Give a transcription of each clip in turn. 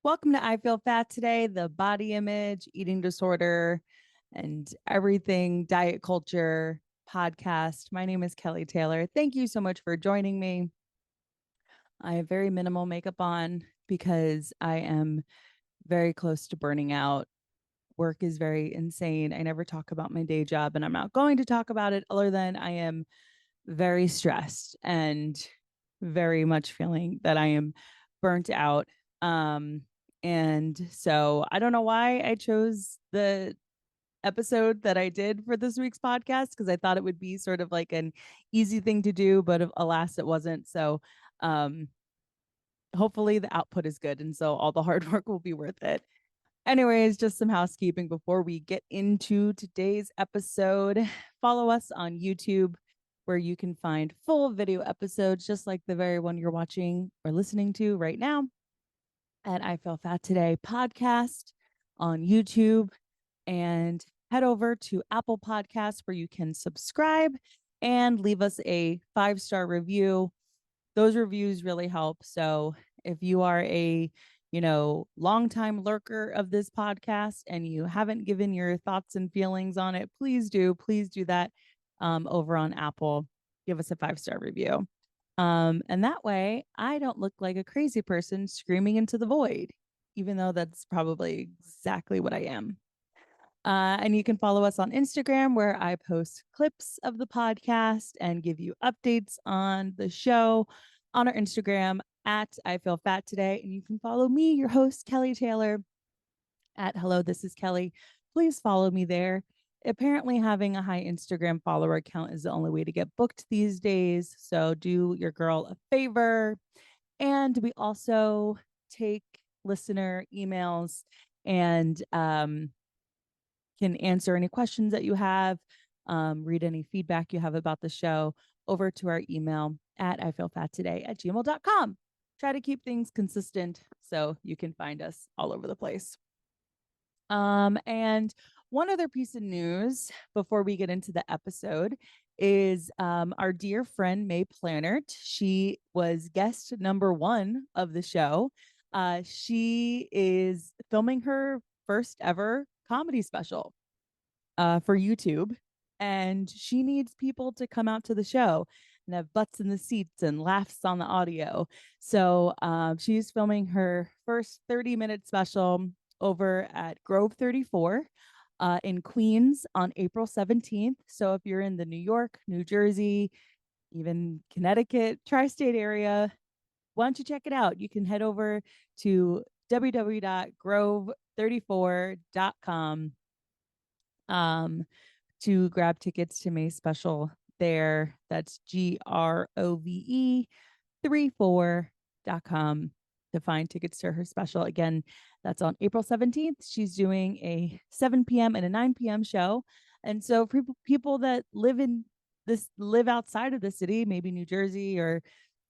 Welcome to I Feel Fat Today, the body image, eating disorder, and everything diet culture podcast. My name is Kelly Taylor. Thank you so much for joining me. I have very minimal makeup on because I am very close to burning out. Work is very insane. I never talk about my day job, and I'm not going to talk about it other than I am very stressed and very much feeling that I am burnt out. Um, and so I don't know why I chose the episode that I did for this week's podcast because I thought it would be sort of like an easy thing to do, but alas, it wasn't. So um, hopefully the output is good. And so all the hard work will be worth it. Anyways, just some housekeeping before we get into today's episode. Follow us on YouTube, where you can find full video episodes, just like the very one you're watching or listening to right now, at I Feel Fat Today podcast on YouTube. And head over to Apple Podcasts, where you can subscribe and leave us a 5-star review. Those reviews really help. So if you are a longtime lurker of this podcast and you haven't given your thoughts and feelings on it, please do that over on Apple. Give us a 5-star review. And that way I don't look like a crazy person screaming into the void, even though that's probably exactly what I am. And you can follow us on Instagram, where I post clips of the podcast and give you updates on the show on our Instagram at I Feel Fat Today. And you can follow me, your host, Kelly Taylor, at Hello, This is Kelly. Please follow me there. Apparently, having a high Instagram follower account is the only way to get booked these days. So do your girl a favor. And we also take listener emails and can answer any questions that you have, read any feedback you have about the show over to our email at ifeelfattoday@gmail.com. Try to keep things consistent so you can find us all over the place. And one other piece of news before we get into the episode is our dear friend May Plannert. She was guest number 1 of the show. She is filming her first ever comedy special for YouTube, and she needs people to come out to the show and have butts in the seats and laughs on the audio. So she's filming her first 30-minute special over at Grove 34 in Queens on April 17th. So if you're in the New York, New Jersey, even Connecticut, tri-state area, why don't you check it out? You can head over to www.grove34.com to grab tickets to May's special there. That's grove34.com to find tickets to her special. Again, that's on April 17th. She's doing a 7 p.m. and a 9 p.m. show. And so for people that live outside of the city, maybe New Jersey or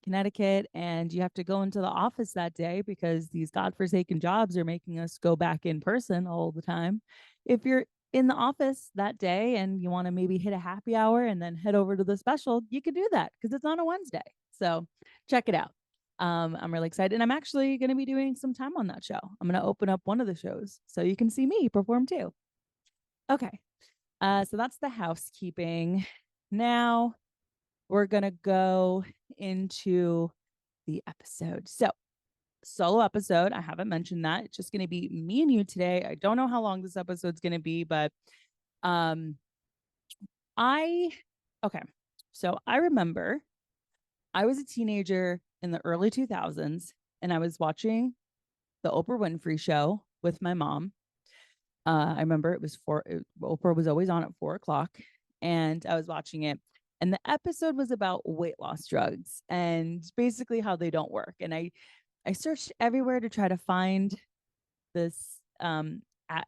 Connecticut, and you have to go into the office that day because these godforsaken jobs are making us go back in person all the time. If you're in the office that day and you want to maybe hit a happy hour and then head over to the special, you can do that because it's on a Wednesday. So check it out. I'm really excited. And I'm actually going to be doing some time on that show. I'm going to open up one of the shows so you can see me perform too. Okay. So that's the housekeeping. Now we're going to go into the episode. So solo episode. I haven't mentioned that. It's just going to be me and you today. I don't know how long this episode's going to be, but okay. So I remember I was a teenager in the early 2000s and I was watching the Oprah Winfrey show with my mom. I remember Oprah was always on at 4:00 and I was watching it. And the episode was about weight loss drugs and basically how they don't work. And I searched everywhere to try to find this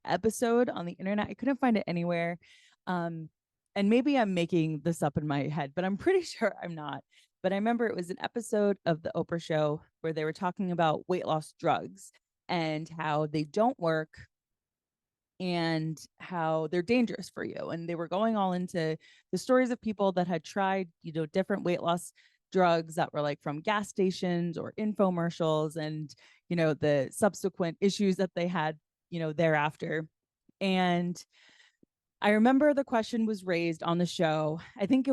episode on the internet. I couldn't find it anywhere. And maybe I'm making this up in my head, but I'm pretty sure I'm not. But I remember it was an episode of the Oprah show where they were talking about weight loss drugs and how they don't work and how they're dangerous for you. And they were going all into the stories of people that had tried, different weight loss drugs that were like from gas stations or infomercials. And, the subsequent issues that they had, thereafter. And I remember the question was raised on the show. I think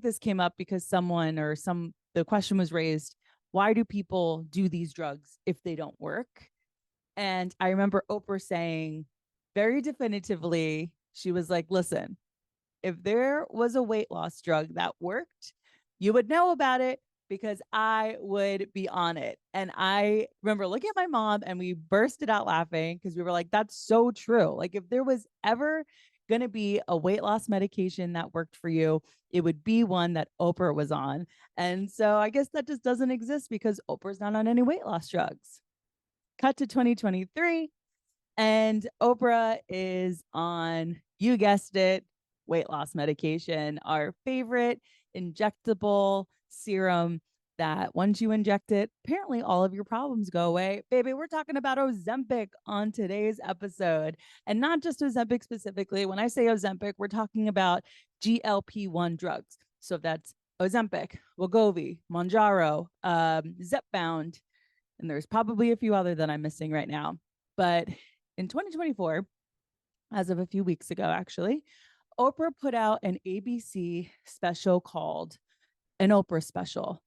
this came up because the question was raised, why do people do these drugs if they don't work? And I remember Oprah saying very definitively, she was like, listen, if there was a weight loss drug that worked, you would know about it because I would be on it. And I remember looking at my mom and we bursted out laughing because we were like, that's so true. Like, if there was ever going to be a weight loss medication that worked for you, it would be one that Oprah was on. And so I guess that just doesn't exist because Oprah's not on any weight loss drugs. Cut to 2023, and Oprah is on, you guessed it, weight loss medication, our favorite injectable serum that once you inject it, apparently all of your problems go away. Baby, we're talking about Ozempic on today's episode. And not just Ozempic specifically. When I say Ozempic, we're talking about GLP-1 drugs. So that's Ozempic, Wegovy, Mounjaro, Zepbound, and there's probably a few other that I'm missing right now. But in 2024, as of a few weeks ago, actually, Oprah put out an ABC special called an Oprah Special: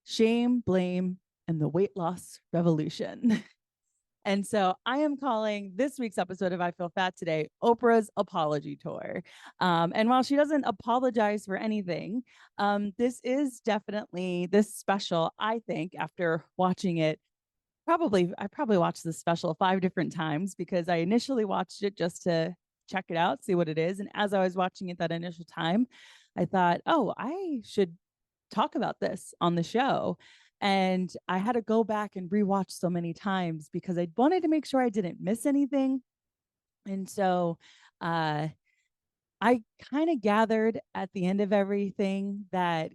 Shame, Blame, and the Weight Loss Revolution. And so I am calling this week's episode of I Feel Fat Today Oprah's Apology Tour. And while she doesn't apologize for anything, this is definitely this special, I think, after watching it. I probably watched this special 5 different times because I initially watched it just to check it out, see what it is. And as I was watching it that initial time, I thought, oh, I should talk about this on the show. And I had to go back and rewatch so many times because I wanted to make sure I didn't miss anything. And so I kind of gathered at the end of everything that,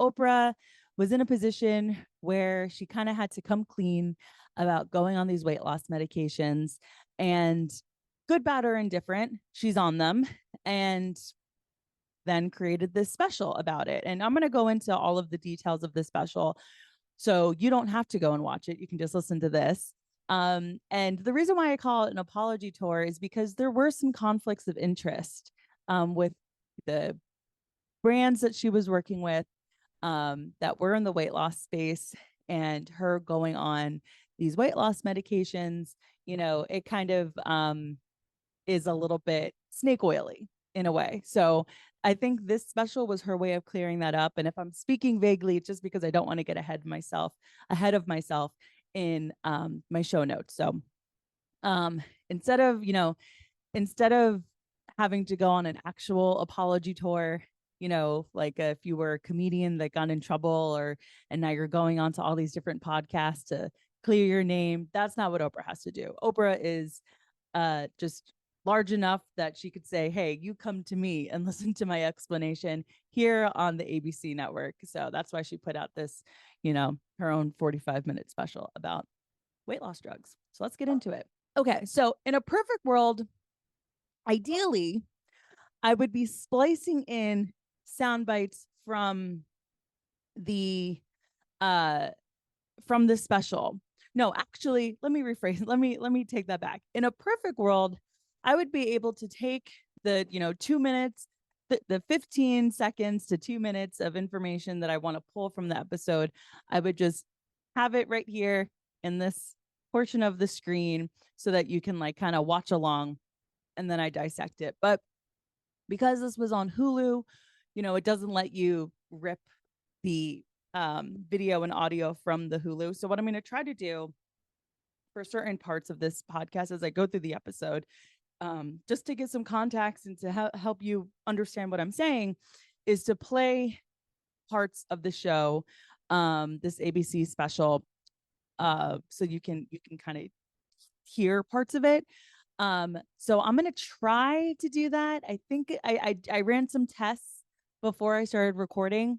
Oprah was in a position where she kind of had to come clean about going on these weight loss medications, and good, bad, or indifferent, she's on them, and then created this special about it. And I'm going to go into all of the details of this special, so you don't have to go and watch it. You can just listen to this. And the reason why I call it an apology tour is because there were some conflicts of interest with the brands that she was working with, that were in the weight loss space, and her going on these weight loss medications. It kind of is a little bit snake oily in a way. So I think this special was her way of clearing that up. And if I'm speaking vaguely, it's just because I don't want to get ahead of myself in my show notes. So instead of having to go on an actual apology tour, like if you were a comedian that got in trouble, and now you're going on to all these different podcasts to clear your name, that's not what Oprah has to do. Oprah is just large enough that she could say, hey, you come to me and listen to my explanation here on the ABC network. So that's why she put out this, her own 45-minute special about weight loss drugs. So let's get into it. Okay, so in a perfect world, ideally, I would be splicing in sound bites from the special. No, actually, let me rephrase. Let me take that back. In a perfect world, I would be able to take the 2 minutes, the 15 seconds to 2 minutes of information that I want to pull from the episode. I would just have it right here in this portion of the screen so that you can kind of watch along, and then I dissect it. But because this was on Hulu, it doesn't let you rip the video and audio from the Hulu. So what I'm going to try to do for certain parts of this podcast as I go through the episode, just to get some context and to help you understand what I'm saying, is to play parts of the show, this ABC special, so you can kind of hear parts of it. So I'm going to try to do that. I think I ran some tests before I started recording,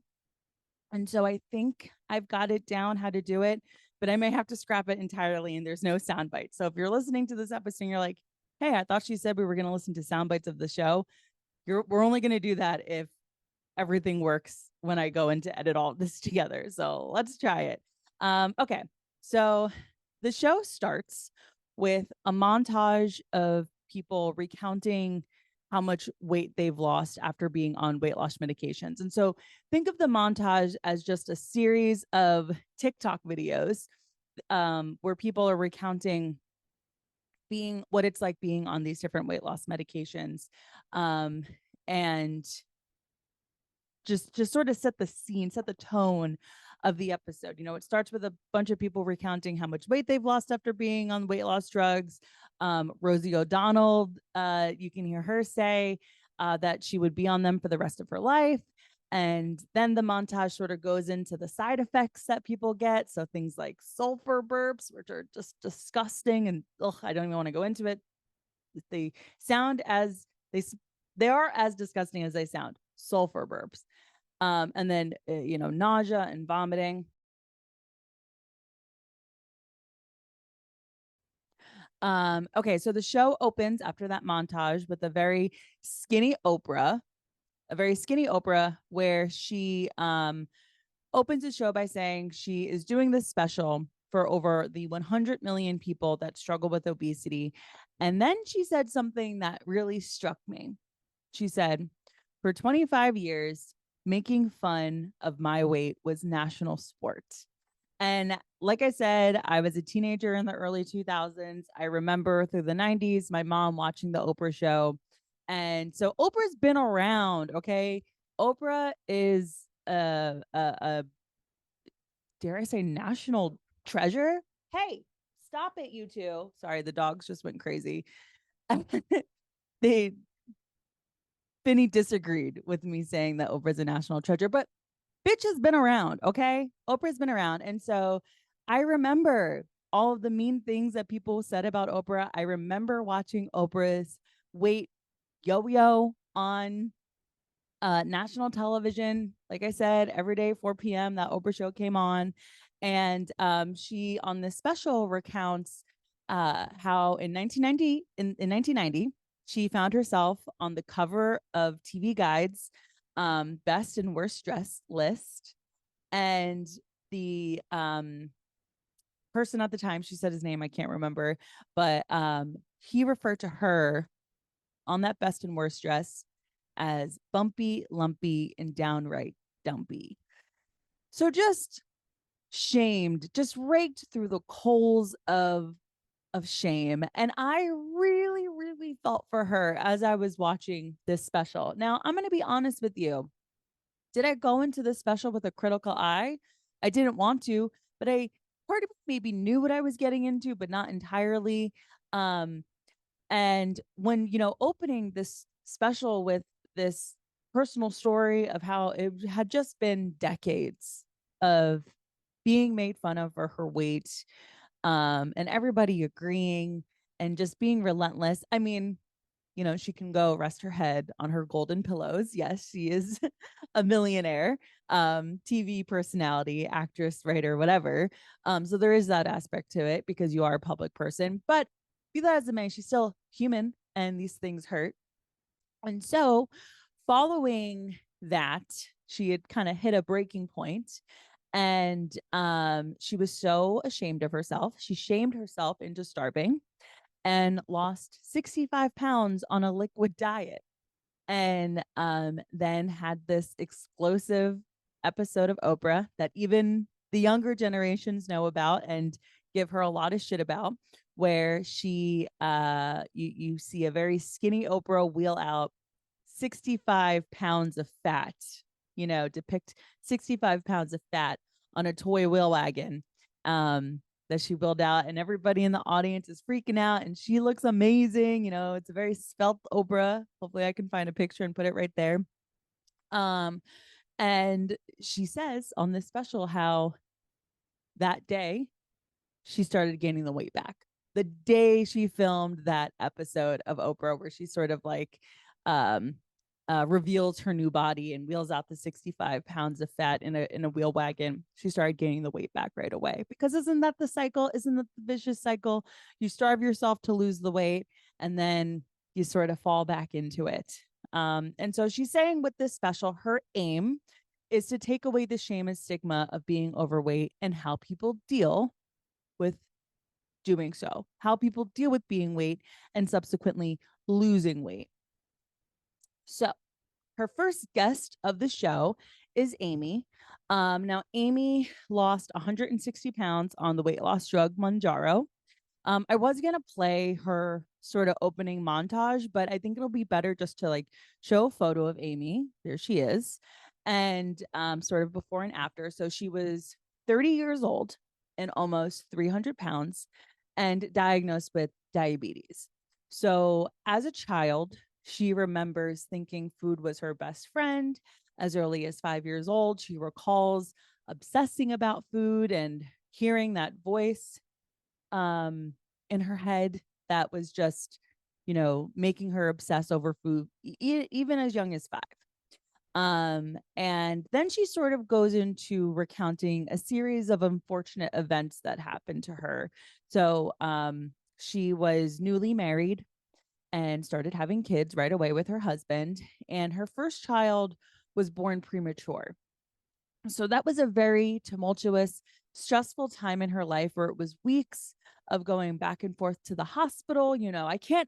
and so I think I've got it down how to do it, but I may have to scrap it entirely and there's no sound bites. So if you're listening to this episode and you're like, hey, I thought she said we were going to listen to sound bites of the show, we're only going to do that if everything works when I go in to edit all this together. So let's try it. Okay, so the show starts with a montage of people recounting how much weight they've lost after being on weight loss medications. And so think of the montage as just a series of TikTok videos where people are recounting being what it's like being on these different weight loss medications. Um, and just sort of set the scene, set the tone of the episode. You know, it starts with a bunch of people recounting how much weight they've lost after being on weight loss drugs. Rosie O'Donnell, you can hear her say that she would be on them for the rest of her life. And then the montage sort of goes into the side effects that people get. So things like sulfur burps, which are just disgusting. And I don't even want to go into it. They sound as they are as disgusting as they sound. Sulfur burps. And then, nausea and vomiting. Okay, so the show opens after that montage with a very skinny Oprah, where she opens the show by saying she is doing this special for over the 100 million people that struggle with obesity. And then she said something that really struck me. She said, for 25 years, making fun of my weight was national sport. And like I said, I was a teenager in the early 2000s. I remember through the 90s, my mom watching the Oprah show. And so Oprah's been around, okay? Oprah is a dare I say, national treasure. Hey, stop it, you two. Sorry, the dogs just went crazy. they Finney disagreed with me saying that Oprah's a national treasure, but bitch has been around, okay? Oprah's been around. And so I remember all of the mean things that people said about Oprah. I remember watching Oprah's weight yo-yo on national television. Like I said, every day, 4 p.m., that Oprah show came on. And she, on this special, recounts how in 1990, she found herself on the cover of TV Guide's best and worst dressed list. And the person at the time, she said his name, I can't remember, but he referred to her on that best and worst dress as bumpy, lumpy, and downright dumpy. So just shamed, just raked through the coals of shame. And I really, really felt for her as I was watching this special. Now, I'm going to be honest with you. Did I go into this special with a critical eye? I didn't want to, but part of me maybe knew what I was getting into, but not entirely. And when, opening this special with this personal story of how it had just been decades of being made fun of for her weight, and everybody agreeing and just being relentless. I mean, she can go rest her head on her golden pillows. Yes, she is a millionaire, TV personality, actress, writer, whatever. So there is that aspect to it because you are a public person. But be that as it may, she's still human and these things hurt. And so following that, she had kind of hit a breaking point, and she was so ashamed of herself. She shamed herself into starving and lost 65 pounds on a liquid diet. And then had this explosive episode of Oprah that even the younger generations know about and give her a lot of shit about, where she you see a very skinny Oprah wheel out 65 pounds of fat, depict 65 pounds of fat on a toy wheel wagon that she wheeled out, and everybody in the audience is freaking out, and she looks amazing. It's a very svelte Oprah. Hopefully I can find a picture and put it right there. And she says on this special how that day she started gaining the weight back. The day she filmed that episode of Oprah where she sort of like reveals her new body and wheels out the 65 pounds of fat in a wheel wagon, she started gaining the weight back right away. Because isn't that the cycle? Isn't that the vicious cycle? You starve yourself to lose the weight, and then you sort of fall back into it. And so she's saying with this special, her aim is to take away the shame and stigma of being overweight and how people deal with doing so, how people deal with being weight and subsequently losing weight. So, her first guest of the show is Amy. Now, Amy lost 160 pounds on the weight loss drug Mounjaro. I was gonna play her sort of opening montage, but I think it'll be better just to like show a photo of Amy. There she is, and sort of before and after. So she was 30 years old and almost 300 pounds, and diagnosed with diabetes. So as a child, she remembers thinking food was her best friend. As early as 5 years old, she recalls obsessing about food and hearing that voice in her head that was just, making her obsess over food, even as young as 5. And then she sort of goes into recounting a series of unfortunate events that happened to her. So she was newly married and started having kids right away with her husband, and her first child was born premature. So that was a very tumultuous, stressful time in her life where it was weeks of going back and forth to the hospital.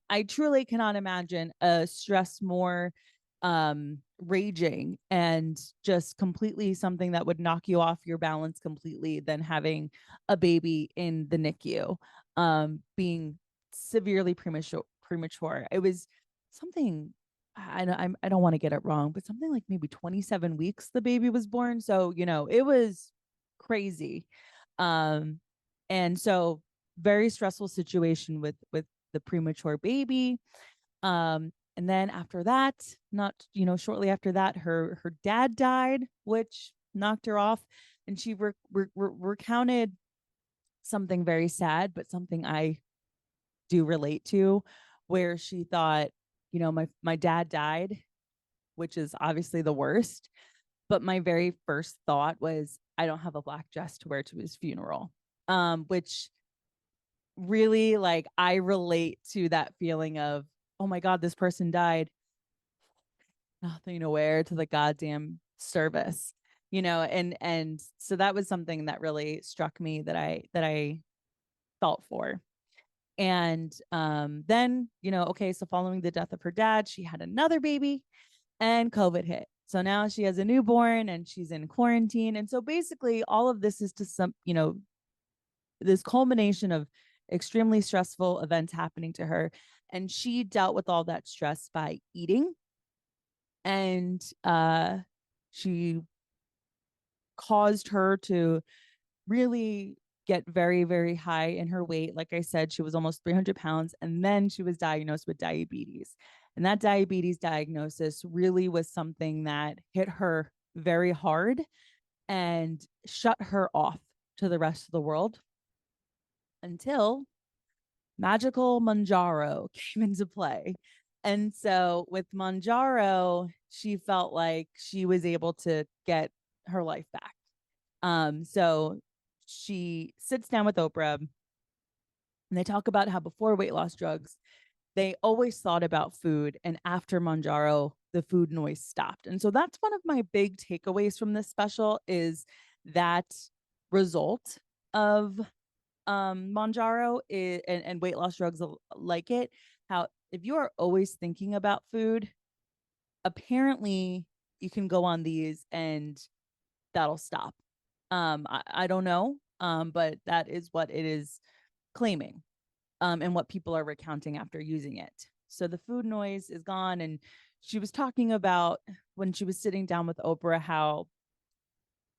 I truly cannot imagine a stress more raging and just completely something that would knock you off your balance completely than having a baby in the NICU, being severely premature. It was something, I don't want to get it wrong, but something like maybe 27 weeks the baby was born. So, it was crazy. Um, and so very stressful situation with the premature baby. And then after that, not, shortly after that, her dad died, which knocked her off. And she recounted something very sad, but something I do relate to, where she thought, my dad died, which is obviously the worst. But my very first thought was, I don't have a black dress to wear to his funeral, which really, like, I relate to that feeling of, oh my God, this person died. Nothing to wear to the goddamn service, and so that was something that really struck me that I felt for. And then, okay, so following the death of her dad, she had another baby and COVID hit. So now she has a newborn and she's in quarantine. And so basically, all of this is to this culmination of extremely stressful events happening to her. And she dealt with all that stress by eating. And she caused her to really get very, very high in her weight. Like I said, she was almost 300 pounds. And then she was diagnosed with diabetes. And that diabetes diagnosis really was something that hit her very hard and shut her off to the rest of the world until magical Mounjaro came into play. And so with Mounjaro, she felt like she was able to get her life back. So she sits down with Oprah and they talk about how before weight loss drugs, they always thought about food. And after Mounjaro, the food noise stopped. And so that's one of my big takeaways from this special is that result of Mounjaro and weight loss drugs like it, how if you are always thinking about food, apparently you can go on these and that'll stop. I don't know, but that is what it is claiming, and what people are recounting after using it. So the food noise is gone. And she was talking about when she was sitting down with Oprah, how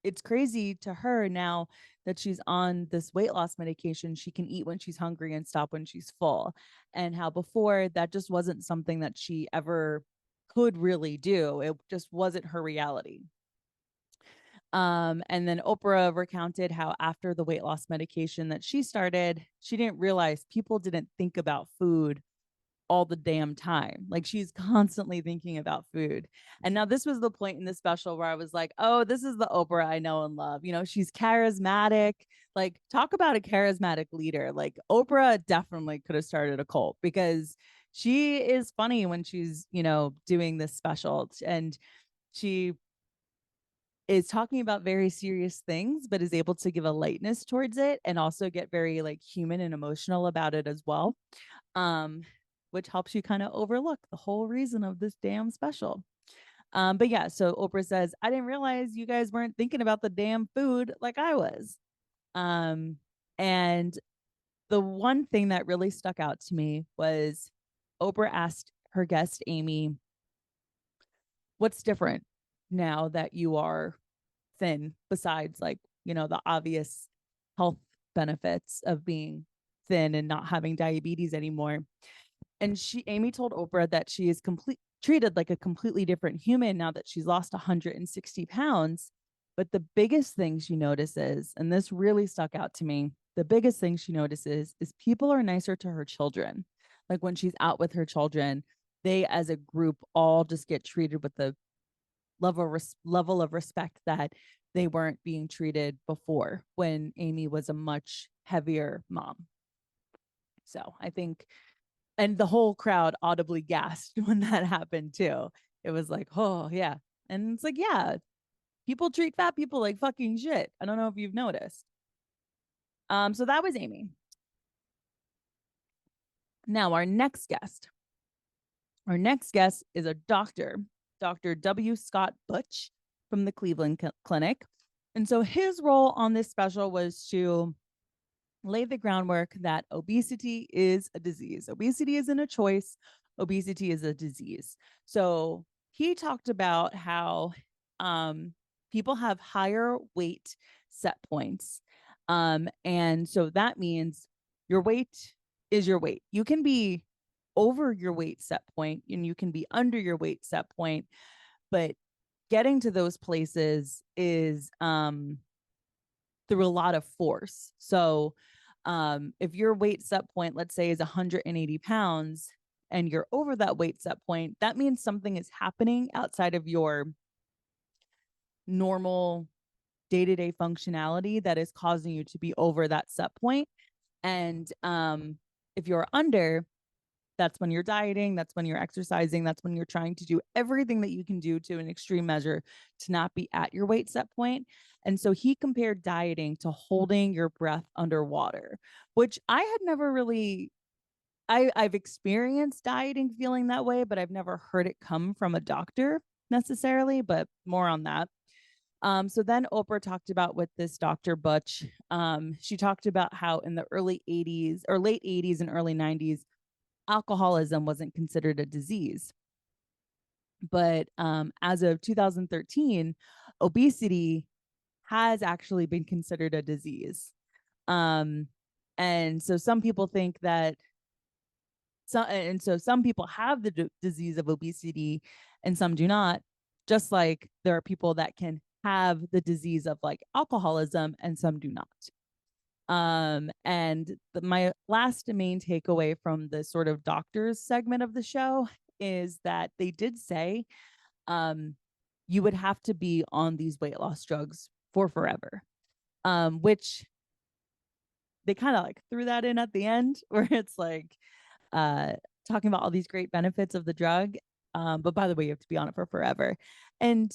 it's crazy to her now that she's on this weight loss medication. She can eat when she's hungry and stop when she's full. And how before that just wasn't something that she ever could really do. It just wasn't her reality. And then Oprah recounted how after the weight loss medication that she started, she didn't realize people didn't think about food all the damn time. Like she's constantly thinking about food. And now this was the point in the special where I was like, oh, this is the Oprah I know and love. She's charismatic. Like, talk about a charismatic leader. Like, Oprah definitely could have started a cult because she is funny when she's, doing this special. And she is talking about very serious things, but is able to give a lightness towards it and also get very like human and emotional about it as well. Um, which helps you kind of overlook the whole reason of this damn special. But yeah, so Oprah says, I didn't realize you guys weren't thinking about the damn food like I was. Um, and the one thing that really stuck out to me was Oprah asked her guest, Amy, what's different now that you are thin, besides like, the obvious health benefits of being thin and not having diabetes anymore. And Amy told Oprah that she is treated like a completely different human now that she's lost 160 pounds. But the biggest thing she notices, and this really stuck out to me, the biggest thing she notices is people are nicer to her children. Like when she's out with her children, they as a group all just get treated with the level of respect that they weren't being treated before when Amy was a much heavier mom. So I think, and the whole crowd audibly gasped when that happened too. It was like, oh yeah. And it's like, yeah, people treat fat people like fucking shit. I don't know if you've noticed. So that was Amy. Now our next guest is a doctor, Dr. W. Scott Butch from the Cleveland Clinic. And so his role on this special was to lay the groundwork that obesity is a disease. Obesity isn't a choice, obesity is a disease. So he talked about how people have higher weight set points. And so that means your weight is your weight. You can be over your weight set point and you can be under your weight set point, but getting to those places is through a lot of force. So if your weight set point, let's say, is 180 pounds and you're over that weight set point, that means something is happening outside of your normal day-to-day functionality that is causing you to be over that set point. And if you're under, that's when you're dieting, that's when you're exercising, that's when you're trying to do everything that you can do to an extreme measure to not be at your weight set point. And so he compared dieting to holding your breath underwater, which I had never really, I've experienced dieting feeling that way, but I've never heard it come from a doctor necessarily, but more on that. So then Oprah talked about with this Dr. Butch. She talked about how in the early 80s or late 80s and early 90s, alcoholism wasn't considered a disease. But as of 2013, obesity has actually been considered a disease. Um, and so some people think that some people have the disease of obesity and some do not, just like there are people that can have the disease of like alcoholism and some do not. And my last main takeaway from the sort of doctors segment of the show is that they did say you would have to be on these weight loss drugs for forever, which they kind of like threw that in at the end where it's like talking about all these great benefits of the drug. But by the way, you have to be on it for forever. And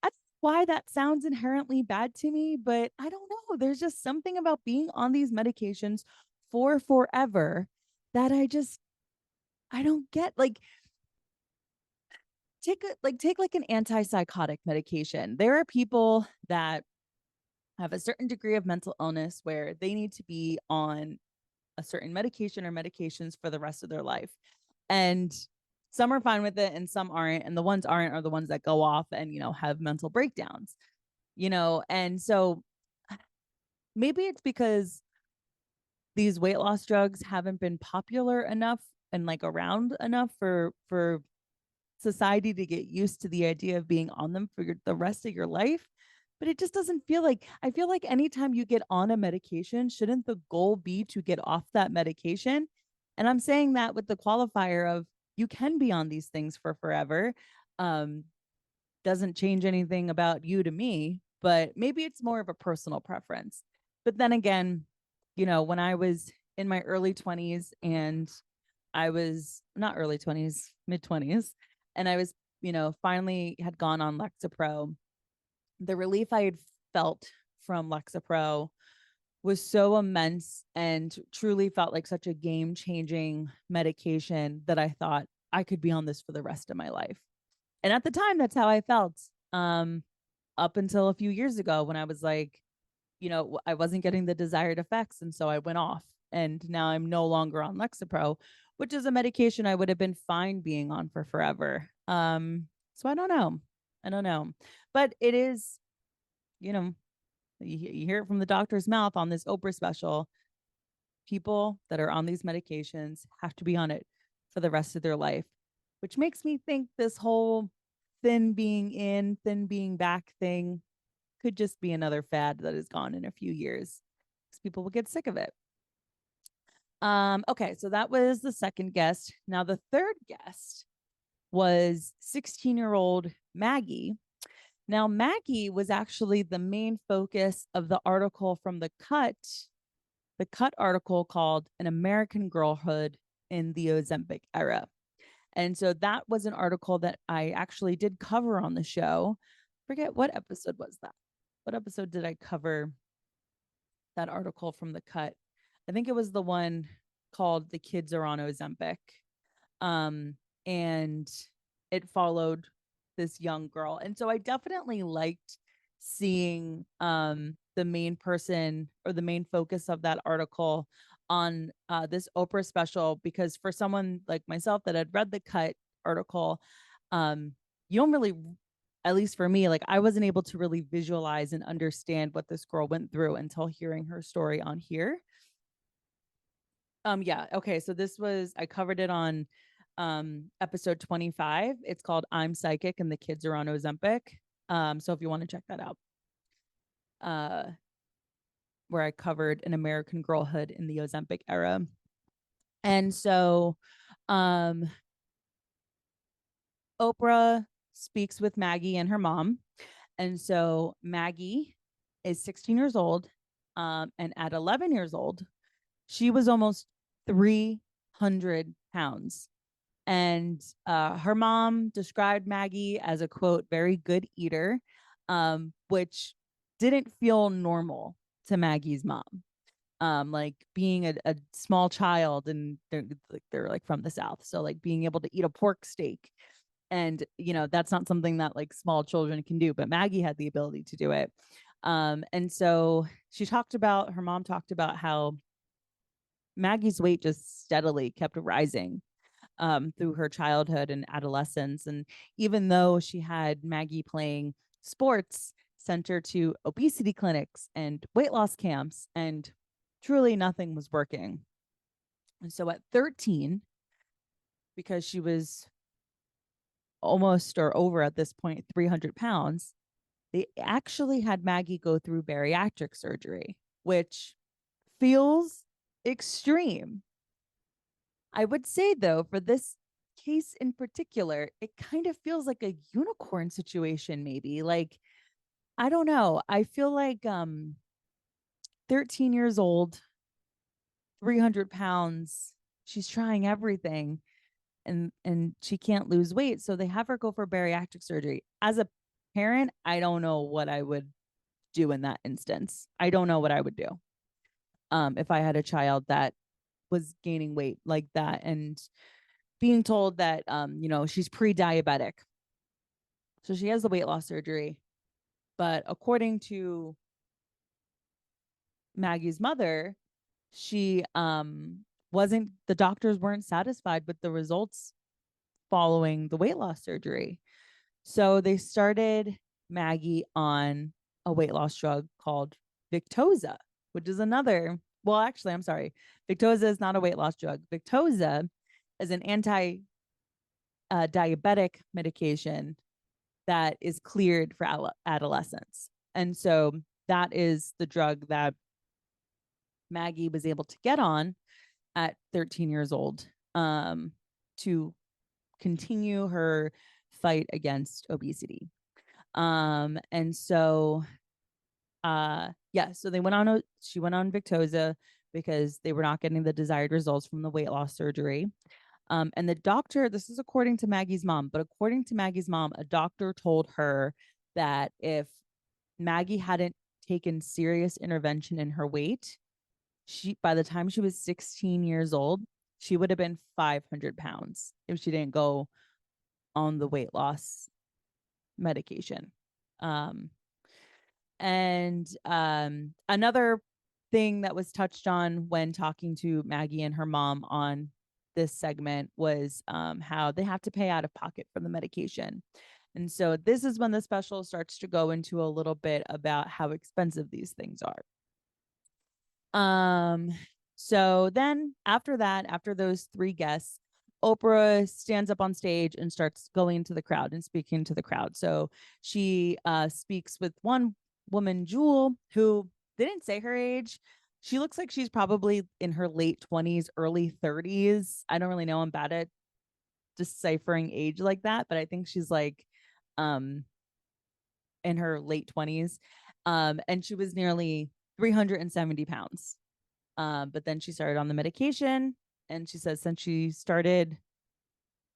that's why that sounds inherently bad to me, but I don't know. There's just something about being on these medications for forever that I don't get. Like take like an antipsychotic medication. There are people that have a certain degree of mental illness where they need to be on a certain medication or medications for the rest of their life. And some are fine with it and some aren't. And the ones aren't are the ones that go off and, have mental breakdowns, and so maybe it's because these weight loss drugs haven't been popular enough and like around enough for society to get used to the idea of being on them for the rest of your life. But it just doesn't feel like, I feel like anytime you get on a medication, shouldn't the goal be to get off that medication? And I'm saying that with the qualifier of you can be on these things for forever. Doesn't change anything about you to me, but maybe it's more of a personal preference. But then again, when I was in my early 20s and I was not early 20s, mid 20s, and I was, finally had gone on Lexapro, the relief I had felt from Lexapro was so immense and truly felt like such a game-changing medication that I thought I could be on this for the rest of my life. And at the time, that's how I felt. Up until a few years ago when I was like, I wasn't getting the desired effects. And so I went off. And now I'm no longer on Lexapro, which is a medication I would have been fine being on for forever. So I don't know. I don't know. But it is, you know, you hear it from the doctor's mouth on this Oprah special. People that are on these medications have to be on it for the rest of their life, which makes me think this whole thin being in, thin being back thing could just be another fad that is gone in a few years because people will get sick of it. Okay, so that was the second guest. Now, the third guest was 16-year-old Maggie. Now, Maggie was actually the main focus of the article from the Cut article called An American Girlhood in the Ozempic Era. And so that was an article that I actually did cover on the show. Forget what episode was that. What episode did I cover that article from the Cut? I think it was the one called The Kids Are on Ozempic. And it followed this young girl. And so I definitely liked seeing the main person or the main focus of that article on this Oprah special, because for someone like myself that had read the Cut article, you don't really, at least for me, like I wasn't able to really visualize and understand what this girl went through until hearing her story on here. Yeah, okay, so I covered it on episode 25. It's called I'm Psychic and the Kids Are on Ozempic. So if you want to check that out, where I covered an American girlhood in the Ozempic era. And so Oprah speaks with Maggie and her mom. And so Maggie is 16 years old. And at 11 years old, she was almost 300 pounds. And her mom described Maggie as a, quote, very good eater, which didn't feel normal to Maggie's mom. Like being a small child, and they're like from the South. So like being able to eat a pork steak, and that's not something that like small children can do, but Maggie had the ability to do it. And so her mom talked about how Maggie's weight just steadily kept rising through her childhood and adolescence. And even though she had Maggie playing sports, sent her to obesity clinics and weight loss camps, and truly nothing was working. And so at 13, because she was almost or over at this point 300 pounds, they actually had Maggie go through bariatric surgery, which feels extreme. I would say, though, for this case in particular, it kind of feels like a unicorn situation, maybe. Like, I don't know. I feel like 13 years old, 300 pounds, she's trying everything, and she can't lose weight. So they have her go for bariatric surgery. As a parent, I don't know what I would do in that instance. I don't know what I would do if I had a child that was gaining weight like that and being told that she's pre-diabetic. So she has the weight loss surgery. But according to Maggie's mother, she the doctors weren't satisfied with the results following the weight loss surgery. So they started Maggie on a weight loss drug called Victoza, which is another, well, actually, I'm sorry. Victoza is not a weight loss drug. Victoza is an anti-diabetic medication that is cleared for adolescents. And so that is the drug that Maggie was able to get on at 13 years old to continue her fight against obesity. And so so she went on Victoza because they were not getting the desired results from the weight loss surgery. And the doctor, this is according to Maggie's mom, but according to Maggie's mom, a doctor told her that if Maggie hadn't taken serious intervention in her weight, by the time she was 16 years old, she would have been 500 pounds if she didn't go on the weight loss medication. Um, and another thing that was touched on when talking to Maggie and her mom on this segment was how they have to pay out of pocket for the medication. And so this is when the special starts to go into a little bit about how expensive these things are. So then after that, after those three guests, Oprah stands up on stage and starts going to the crowd and speaking to the crowd. So she speaks with one woman, Jewel, who didn't say her age. She looks like she's probably in her late 20s, early 30s. I don't really know. I'm bad at deciphering age like that, but I think she's like um in her late 20s. And she was nearly 370 pounds. But then she started on the medication, and she says since she started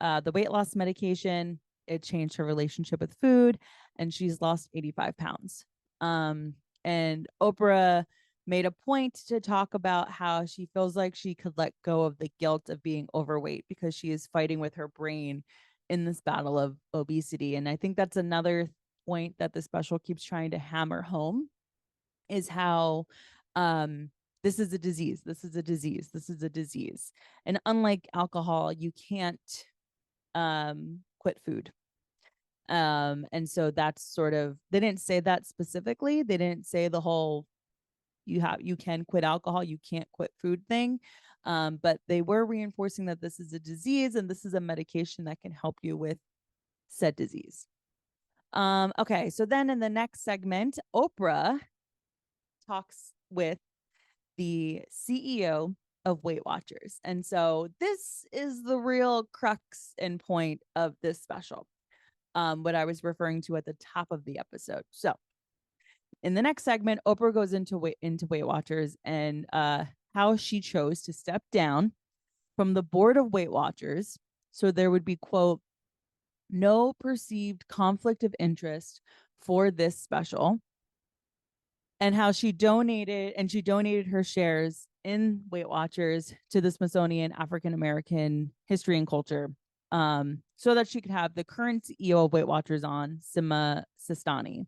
the weight loss medication, it changed her relationship with food, and she's lost 85 pounds. And Oprah made a point to talk about how she feels like she could let go of the guilt of being overweight because she is fighting with her brain in this battle of obesity. And I think that's another point that the special keeps trying to hammer home is how this is a disease. This is a disease. This is a disease. And unlike alcohol, you can't quit food. And so that's sort of, they didn't say that specifically. They didn't say the whole you can quit alcohol, you can't quit food thing. But they were reinforcing that this is a disease and this is a medication that can help you with said disease. Okay, so then in the next segment, Oprah talks with the CEO of Weight Watchers. And so this is the real crux and point of this special, what I was referring to at the top of the episode. So in the next segment, Oprah goes into Weight Watchers and how she chose to step down from the board of Weight Watchers. So there would be, quote, no perceived conflict of interest for this special, and how she donated her shares in Weight Watchers to the Smithsonian African American History and Culture, so that she could have the current CEO of Weight Watchers on, Sima Sistani.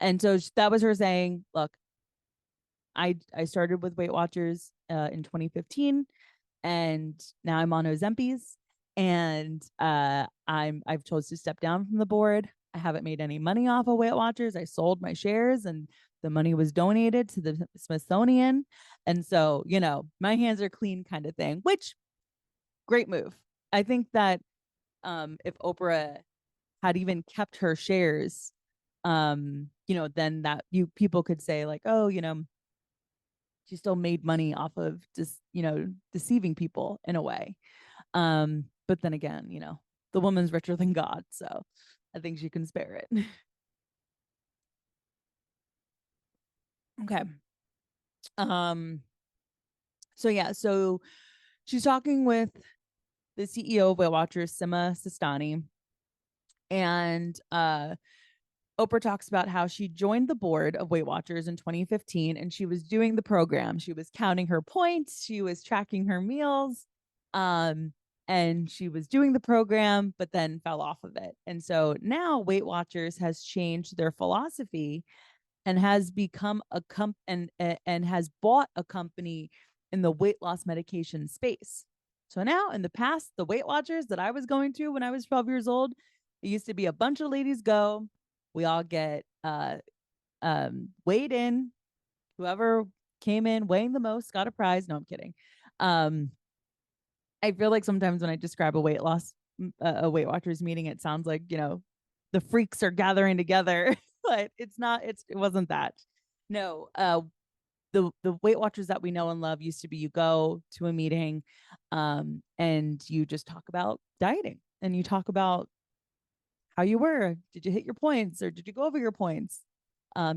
And so that was her saying, look, I started with Weight Watchers in 2015, and now I'm on Ozempi's, and I've chose to step down from the board. I haven't made any money off of Weight Watchers. I sold my shares, and the money was donated to the Smithsonian. And so, my hands are clean kind of thing, which great move. I think that if Oprah had even kept her shares, then that people could say like, oh, she still made money off of just, deceiving people in a way. But then again, the woman's richer than God. So I think she can spare it. Okay. So she's talking with the CEO of Weight Watchers, Sima Sistani, and Oprah talks about how she joined the board of Weight Watchers in 2015, and she was doing the program. She was counting her points, she was tracking her meals, and she was doing the program, but then fell off of it. And so now Weight Watchers has changed their philosophy and has become a and has bought a company in the weight loss medication space. So now in the past, the Weight Watchers that I was going to when I was 12 years old, it used to be a bunch of ladies go. We all get weighed in. Whoever came in weighing the most got a prize. No, I'm kidding. I feel like sometimes when I describe a Weight Weight Watchers meeting, it sounds like, the freaks are gathering together, but it's not, it wasn't that. No, the Weight Watchers that we know and love used to be, you go to a meeting, and you just talk about dieting, and you talk about how you were. Did you hit your points, or did you go over your points?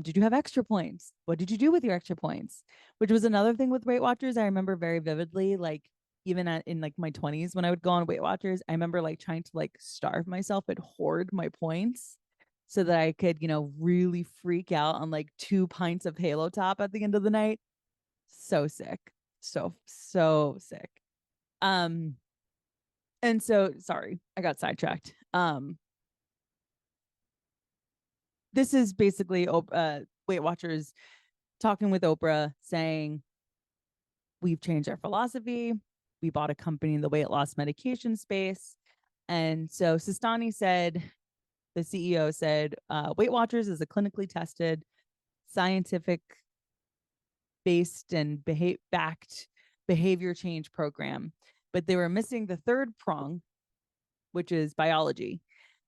Did you have extra points? What did you do with your extra points? Which was another thing with Weight Watchers I remember very vividly. Like even in like my 20s when I would go on Weight Watchers, I remember like trying to like starve myself and hoard my points so that I could, really freak out on like 2 pints of Halo Top at the end of the night. So sick. So sick. Um, and so sorry, I got sidetracked. This is basically Weight Watchers talking with Oprah saying, we've changed our philosophy. We bought a company in the weight loss medication space. And so Sistani said, the CEO said, Weight Watchers is a clinically tested, scientific based and backed behavior change program. But they were missing the third prong, which is biology.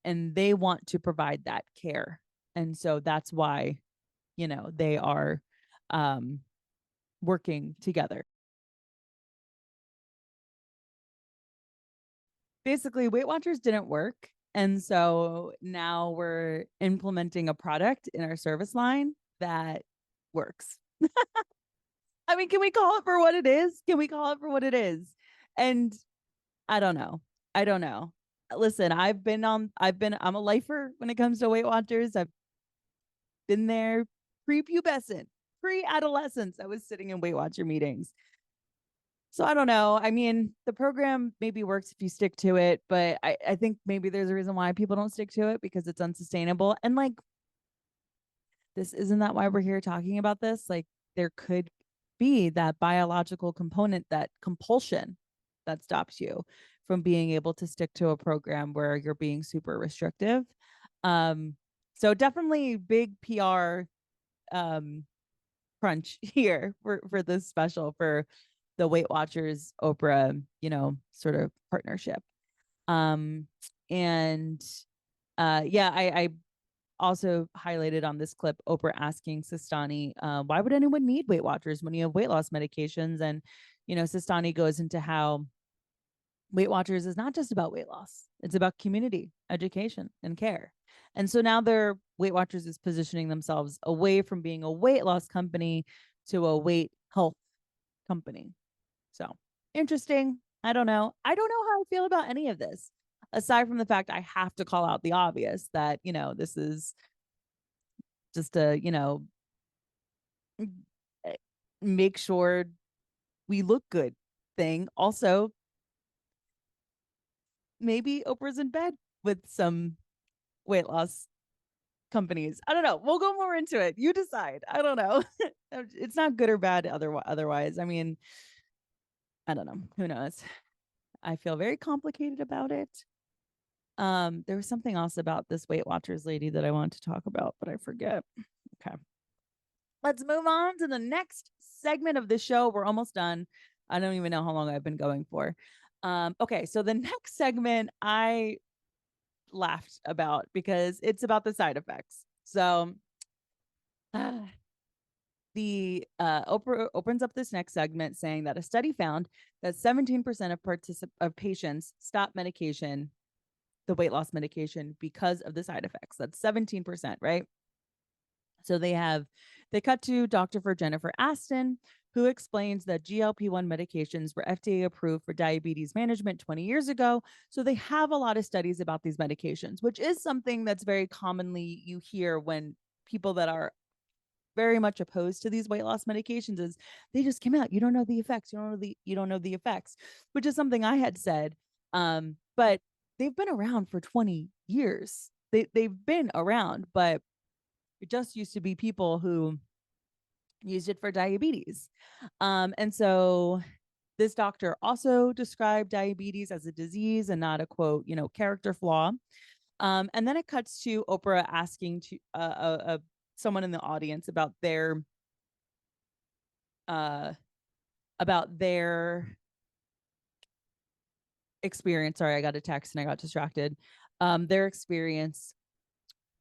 And they want to provide that care. And so that's why, they are working together. Basically, Weight Watchers didn't work. And so now we're implementing a product in our service line that works. I mean, can we call it for what it is? Can we call it for what it is? And I don't know. I don't know. Listen, I'm a lifer when it comes to Weight Watchers. I've been there prepubescent, pre-adolescence. I was sitting in Weight Watcher meetings. So I don't know. I mean, the program maybe works if you stick to it, but I think maybe there's a reason why people don't stick to it, because it's unsustainable. And like, this isn't that why we're here talking about this? Like, there could be that biological component, that compulsion that stops you from being able to stick to a program where you're being super restrictive. So definitely big PR crunch here for this special, for the Weight Watchers Oprah, sort of partnership. And yeah, I also highlighted on this clip Oprah asking Sistani, why would anyone need Weight Watchers when you have weight loss medications? And, Sistani goes into how Weight Watchers is not just about weight loss. It's about community, education, and care. And so now Weight Watchers is positioning themselves away from being a weight loss company to a weight health company. So interesting. I don't know. I don't know how I feel about any of this, aside from the fact I have to call out the obvious that, this is just a, make sure we look good thing. Also, maybe Oprah's in bed with some weight loss companies. I don't know. We'll go more into it. You decide. I don't know. It's not good or bad otherwise. I mean, I don't know. Who knows? I feel very complicated about it. There was something else about this Weight Watchers lady that I wanted to talk about, but I forget. Okay. Let's move on to the next segment of the show. We're almost done. I don't even know how long I've been going for. Okay, so the next segment I laughed about because it's about the side effects. So the Oprah opens up this next segment saying that a study found that 17% of patients stop medication, the weight loss medication, because of the side effects. That's 17%, right? So they cut to Dr. for Jennifer Aston, who explains that GLP-1 medications were FDA approved for diabetes management 20 years ago. So they have a lot of studies about these medications, which is something that's very commonly you hear when people that are very much opposed to these weight loss medications is they just came out. You don't know the effects. You don't know the effects, which is something I had said. But they've been around for 20 years. They've been around, but it just used to be people who used it for diabetes. And so this doctor also described diabetes as a disease and not a quote, character flaw. And then it cuts to Oprah asking to someone in the audience about their experience. Sorry, I got a text and I got distracted. Their experience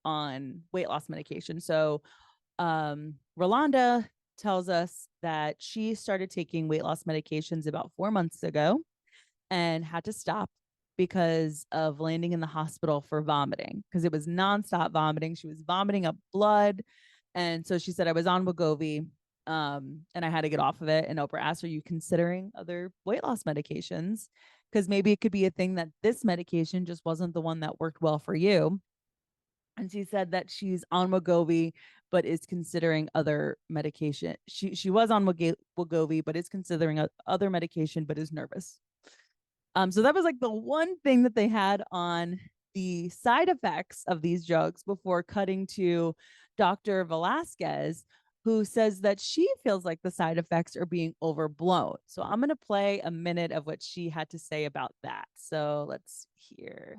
on weight loss medication. So Rolanda tells us that she started taking weight loss medications about 4 months ago and had to stop because of landing in the hospital for vomiting, because it was nonstop vomiting. She was vomiting up blood. And so she said, I was on Wegovy and I had to get off of it. And Oprah asked, are you considering other weight loss medications? Because maybe it could be a thing that this medication just wasn't the one that worked well for you. And she said that she's on Wegovy, but is considering other medication. She was on Wegovy, but is considering other medication, but is nervous. So that was like the one thing that they had on the side effects of these drugs before cutting to Dr. Velasquez, who says that she feels like the side effects are being overblown. So I'm going to play a minute of what she had to say about that. So let's hear.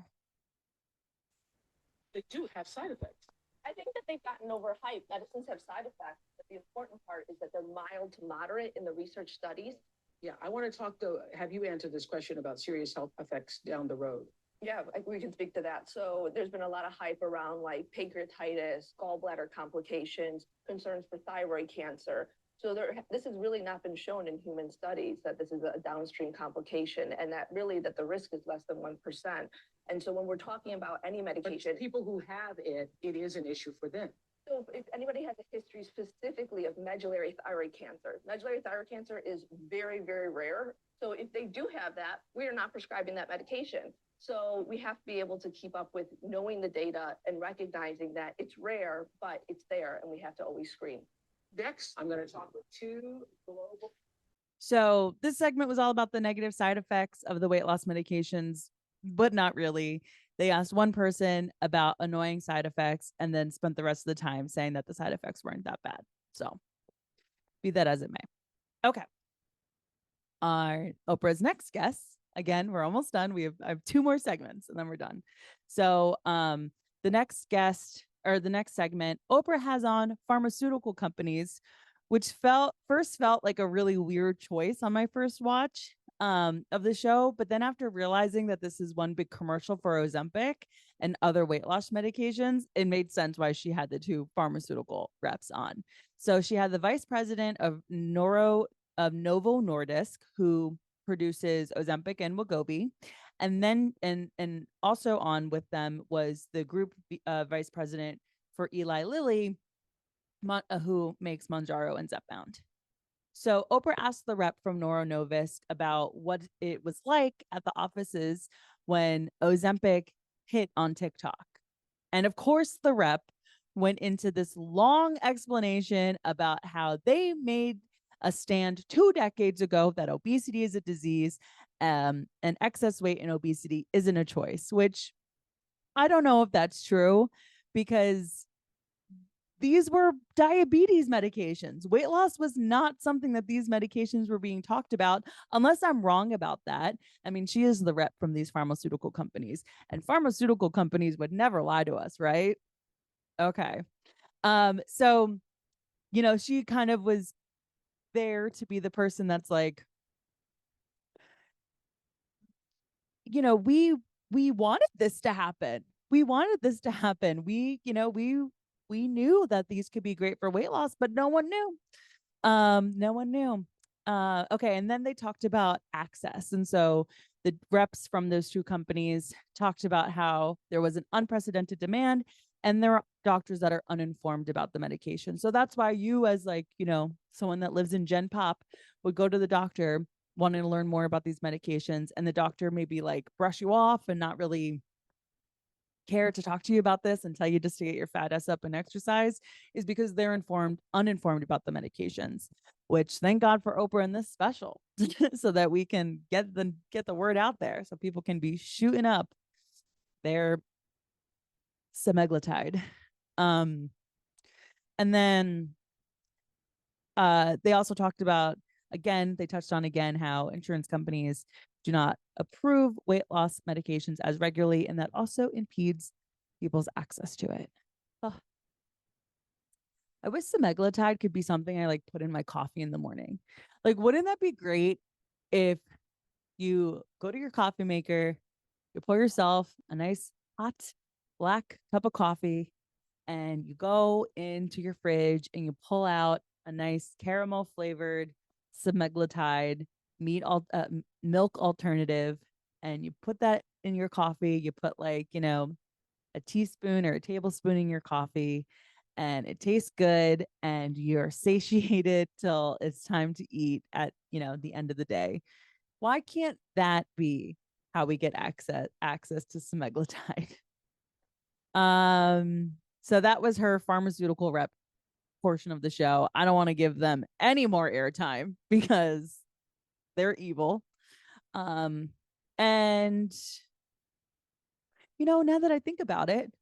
They do have side effects. I think that they've gotten overhyped. Medicines have side effects, but the important part is that they're mild to moderate in the research studies. Yeah, I want to talk to, have you answered this question about serious health effects down the road? Yeah, we can speak to that. So there's been a lot of hype around like pancreatitis, gallbladder complications, concerns for thyroid cancer. So this has really not been shown in human studies that this is a downstream complication, and that really that the risk is less than 1%. And so when we're talking about any medication, but people who have it, it is an issue for them. So if anybody has a history specifically of medullary thyroid cancer is very, very rare. So if they do have that, we are not prescribing that medication. So we have to be able to keep up with knowing the data and recognizing that it's rare, but it's there, and we have to always screen. Next, I'm going to talk with two global. So this segment was all about the negative side effects of the weight loss medications, but not really. They asked one person about annoying side effects and then spent the rest of the time saying that the side effects weren't that bad. So be that as it may. Okay. Our Oprah's next guest. Again, we're almost done. I have two more segments and then we're done. So the next guest or the next segment, Oprah has on pharmaceutical companies, which first felt like a really weird choice on my first watch of the show. But then after realizing that this is one big commercial for Ozempic and other weight loss medications, it made sense why she had the two pharmaceutical reps on. So she had the vice president of Novo Nordisk, who produces Ozempic and Wegovy. And then and also on with them was the group vice president for Eli Lilly, who makes Mounjaro and Zepbound. So Oprah asked the rep from Novo Nordisk about what it was like at the offices when Ozempic hit on TikTok. And of course, the rep went into this long explanation about how they made a stand 2 decades ago that obesity is a disease, and excess weight and obesity isn't a choice, which I don't know if that's true, because these were diabetes medications. Weight loss was not something that these medications were being talked about, unless I'm wrong about that. I mean, she is the rep from these pharmaceutical companies, and pharmaceutical companies would never lie to us, right? Okay. So, she kind of was there to be the person that's like, we wanted this to happen. We wanted this to happen. We knew that these could be great for weight loss, but no one knew. No one knew. Okay, and then they talked about access. And so the reps from those two companies talked about how there was an unprecedented demand and there are doctors that are uninformed about the medication. So that's why you, as someone that lives in Gen Pop, would go to the doctor wanting to learn more about these medications, and the doctor maybe brush you off and not really care to talk to you about this and tell you just to get your fat ass up and exercise, is because they're uninformed about the medications, which thank God for Oprah in this special so that we can get the word out there so people can be shooting up their semaglutide. And then they also talked about, they touched on how insurance companies do not approve weight loss medications as regularly, and that also impedes people's access to it. Oh. I wish semaglutide could be something I put in my coffee in the morning. Wouldn't that be great if you go to your coffee maker, you pour yourself a nice hot black cup of coffee, and you go into your fridge and you pull out a nice caramel flavored semaglutide milk alternative, and you put that in your coffee. You put a teaspoon or a tablespoon in your coffee, and it tastes good, and you're satiated till it's time to eat at the end of the day. Why can't that be how we get access to semaglutide? So that was her pharmaceutical rep portion of the show. I don't want to give them any more airtime because they're evil. And now that I think about it,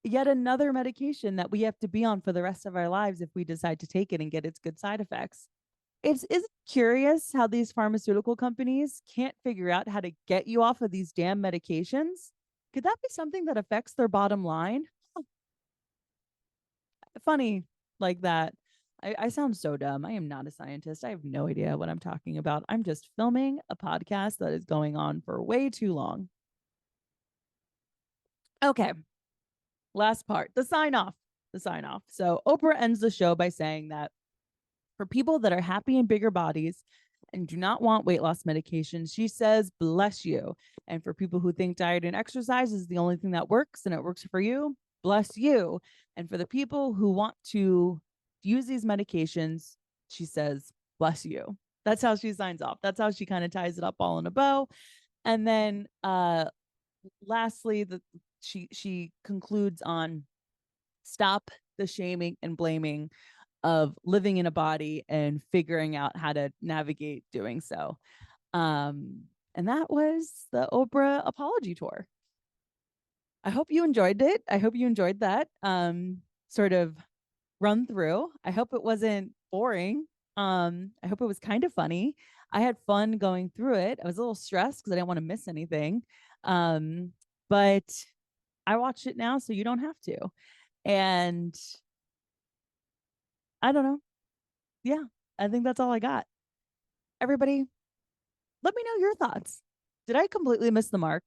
yet another medication that we have to be on for the rest of our lives if we decide to take it and get its good side effects. It's curious how these pharmaceutical companies can't figure out how to get you off of these damn medications. Could that be something that affects their bottom line? Funny like that. I sound so dumb. I am not a scientist. I have no idea what I'm talking about. I'm just filming a podcast that is going on for way too long. Okay. Last part, the sign off. The sign off. So Oprah ends the show by saying that for people that are happy in bigger bodies and do not want weight loss medications, she says, bless you. And for people who think diet and exercise is the only thing that works and it works for you, bless you. And for the people who want to use these medications, she says, bless you. That's how she signs off. That's how she kind of ties it up all in a bow. And then lastly, she concludes on stop the shaming and blaming of living in a body and figuring out how to navigate doing so. And that was the Oprah apology tour. I hope you enjoyed it. I hope you enjoyed that sort of run through. I hope it wasn't boring. I hope it was kind of funny. I had fun going through it. I was a little stressed because I didn't want to miss anything. But I watched it now, so you don't have to. And I don't know. Yeah, I think that's all I got. Everybody, let me know your thoughts. Did I completely miss the mark?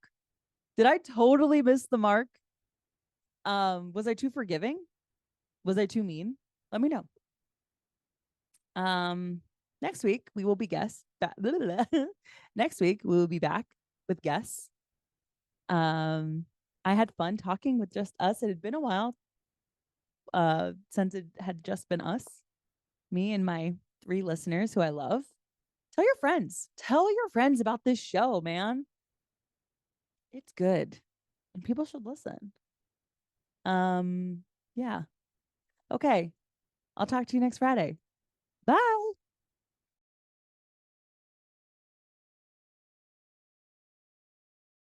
Did I totally miss the mark? Was I too forgiving? Was I too mean? Let me know. Next week we will be guests. Next week we will be back with guests. I had fun talking with just us. It had been a while since it had just been us, me and my 3 listeners who I love. Tell your friends. Tell your friends about this show, man. It's good. And people should listen. Yeah. Okay. I'll talk to you next Friday.